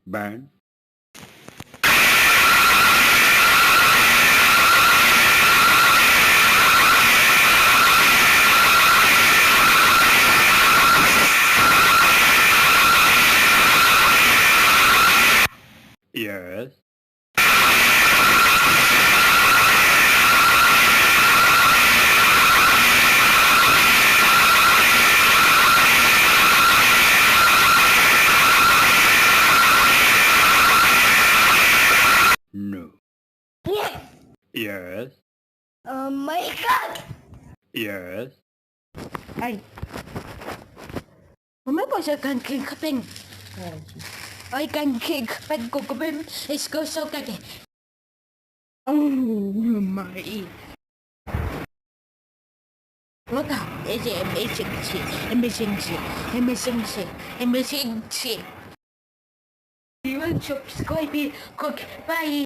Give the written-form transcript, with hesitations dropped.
Burn. Yes. No. Yes. Oh my god! Yes. Ay. Umabos sa kanking kapin. Ay, kanking kapin ko kapin. Let's go so kake. Oh my. What the? Is it emergency? Emergency. Emergency. Emergency. You will subscribe me. Cook. Bye.